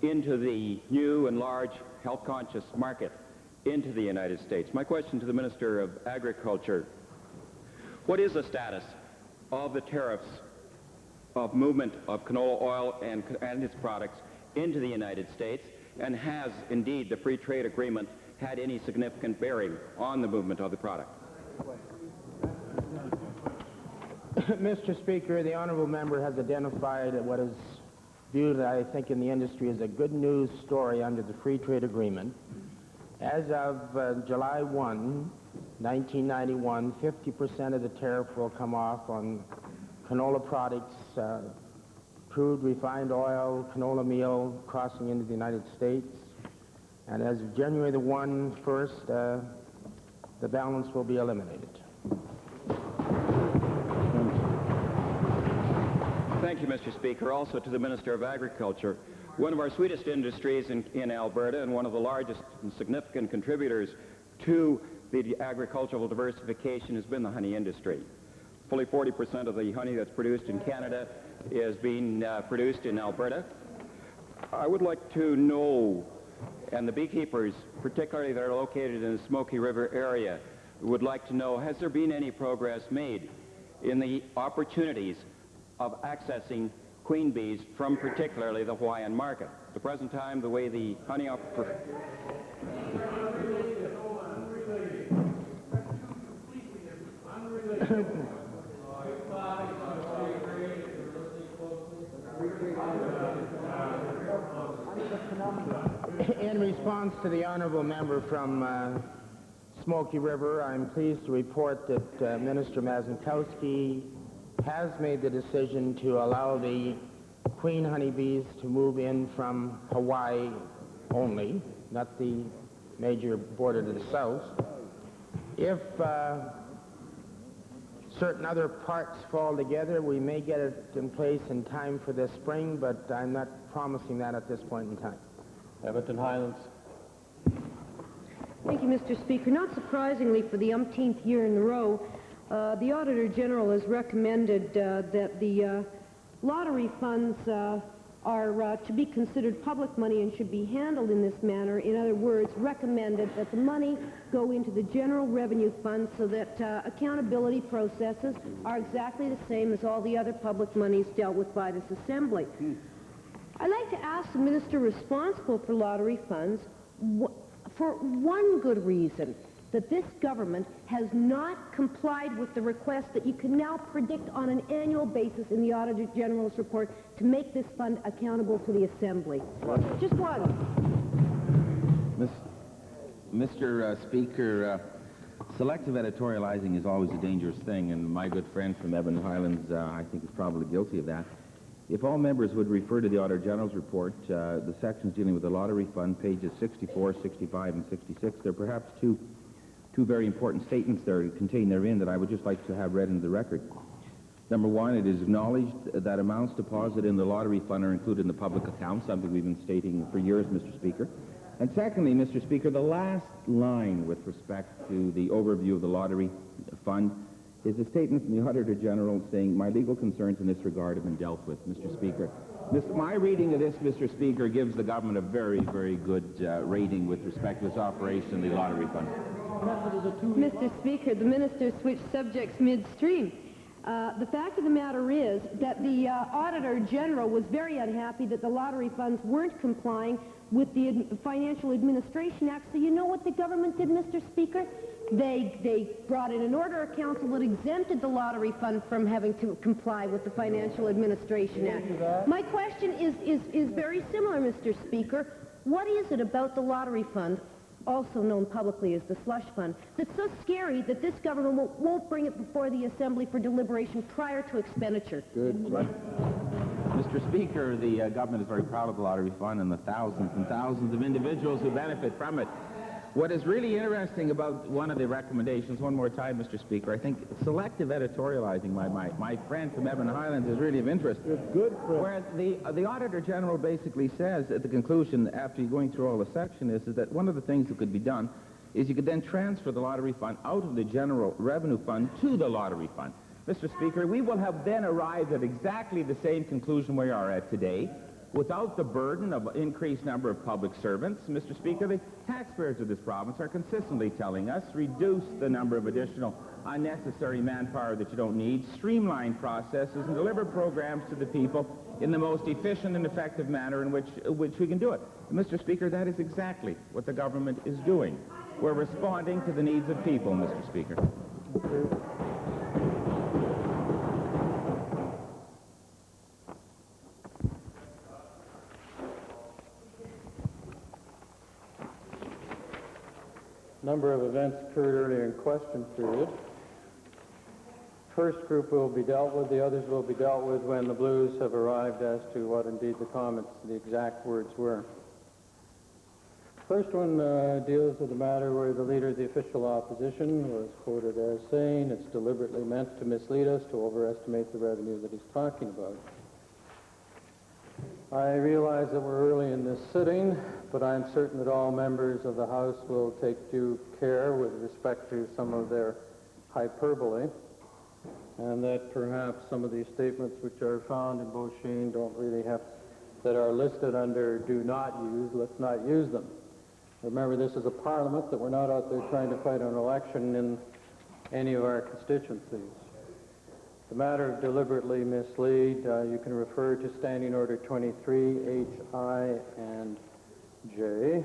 into the new and large health-conscious market into the United States. My question to the Minister of Agriculture: what is the status of the tariffs of movement of canola oil and its products into the United States, and has indeed the free trade agreement had any significant bearing on the movement of the product? Mr. Speaker, the honourable member has identified what is viewed, I think, in the industry as a good news story under the free trade agreement. As of July 1, 1991, 50% of the tariff will come off on canola products, crude refined oil, canola meal crossing into the United States. And as of January the 1st, the balance will be eliminated. Thank you, Mr. Speaker. Also to the Minister of Agriculture, one of our sweetest industries in Alberta and one of the largest and significant contributors to the agricultural diversification has been the honey industry. Fully 40% of the honey that's produced in Canada is being produced in Alberta. I would like to know, and the beekeepers, particularly that are located in the Smoky River area, would like to know, has there been any progress made in the opportunities of accessing queen bees from particularly the Hawaiian market? At the present time, the way the honey In response to the honourable member from Smoky River, I'm pleased to report that Minister Mazankowski has made the decision to allow the queen honeybees to move in from Hawaii only, not the major border to the south. If certain other parts fall together, we may get it in place in time for this spring, but I'm not promising that at this point in time. Edmonton Highlands. Thank you, Mr. Speaker. Not surprisingly, for the umpteenth year in a row, the Auditor General has recommended that the lottery funds are to be considered public money and should be handled in this manner. In other words, recommended that the money go into the general revenue fund so that accountability processes are exactly the same as all the other public monies dealt with by this Assembly. I'd like to ask the minister responsible for lottery funds for one good reason, that this government has not complied with the request that you can now predict on an annual basis in the Auditor General's report to make this fund accountable to the Assembly. Just one. Mr. Speaker, selective editorializing is always a dangerous thing, and my good friend from Edmonton Highlands, I think, is probably guilty of that. If all members would refer to the Auditor General's report, the sections dealing with the lottery fund, pages 64, 65, and 66, there are perhaps two very important statements that are contained therein that I would just like to have read into the record. Number one, it is acknowledged that amounts deposited in the lottery fund are included in the public account, something we've been stating for years, Mr. Speaker. And secondly, Mr. Speaker, the last line with respect to the overview of the lottery fund is a statement from the Auditor General saying, "My legal concerns in this regard have been dealt with," Mr. Speaker. My reading of this, Mr. Speaker, gives the government a very, very good rating with respect to its operation of the lottery fund. Mr. Speaker, the minister switched subjects midstream. The fact of the matter is that the Auditor General was very unhappy that the lottery funds weren't complying with the Financial Administration Act. So you know what the government did, Mr. Speaker? They brought in an order of council that exempted the lottery fund from having to comply with the Financial Administration Act. My question is very similar, Mr. Speaker. What is it about the lottery fund, also known publicly as the slush fund, that's so scary that this government won't bring it before the Assembly for deliberation prior to expenditure? Good. Mr. Speaker, the government is very proud of the lottery fund and the thousands and thousands of individuals who benefit from it. What is really interesting about one of the recommendations, one more time, Mr. Speaker, I think selective editorializing, my friend from Evan Highlands, is really of interest. It's good, Where the Auditor General basically says at the conclusion, after you're going through all the section, is that one of the things that could be done is you could then transfer the lottery fund out of the general revenue fund to the lottery fund. Mr. Speaker, we will have then arrived at exactly the same conclusion we are at today, without the burden of increased number of public servants. Mr. Speaker, the taxpayers of this province are consistently telling us, reduce the number of additional unnecessary manpower that you don't need, streamline processes, and deliver programs to the people in the most efficient and effective manner in which we can do it. And Mr. Speaker, that is exactly what the government is doing. We're responding to the needs of people, Mr. Speaker. Number of events occurred earlier in question period. First group will be dealt with, the others will be dealt with when the Blues have arrived as to what indeed the comments, the exact words were. First one deals with the matter where the leader of the official opposition was quoted as saying it's deliberately meant to mislead us, to overestimate the revenue that he's talking about. I realize that we're early in this sitting, but I'm certain that all members of the House will take due care with respect to some of their hyperbole, and that perhaps some of these statements which are found in Beauchene don't really have, that are listed under do not use, let's not use them. Remember, this is a parliament, that we're not out there trying to fight an election in any of our constituencies. The matter of deliberately mislead, you can refer to Standing Order 23, H, I, and J.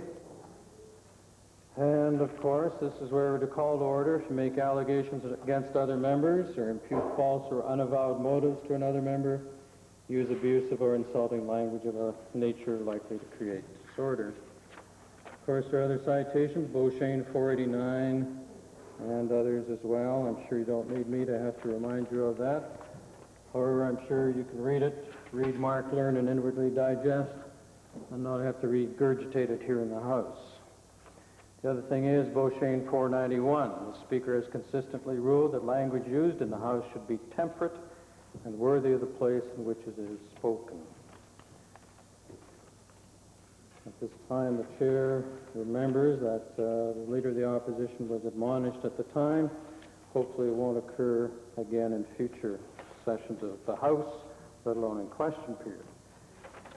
And, of course, this is where we're to call to order if you make allegations against other members or impute false or unavowed motives to another member, use abusive or insulting language of a nature likely to create disorder. Of course, there are other citations, Beauchene 489, and others as well. I'm sure you don't need me to have to remind you of that. However, I'm sure you can read it, read, mark, learn, and inwardly digest, and not have to regurgitate it here in the House. The other thing is, Beauchene 491, the Speaker has consistently ruled that language used in the House should be temperate and worthy of the place in which it is spoken. At this time, the Chair remembers that the Leader of the Opposition was admonished at the time. Hopefully it won't occur again in future sessions of the House, let alone in question period.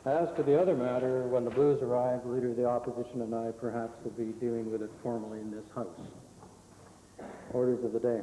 As to the other matter, when the Blues arrive, the Leader of the Opposition and I perhaps will be dealing with it formally in this House. Orders of the day.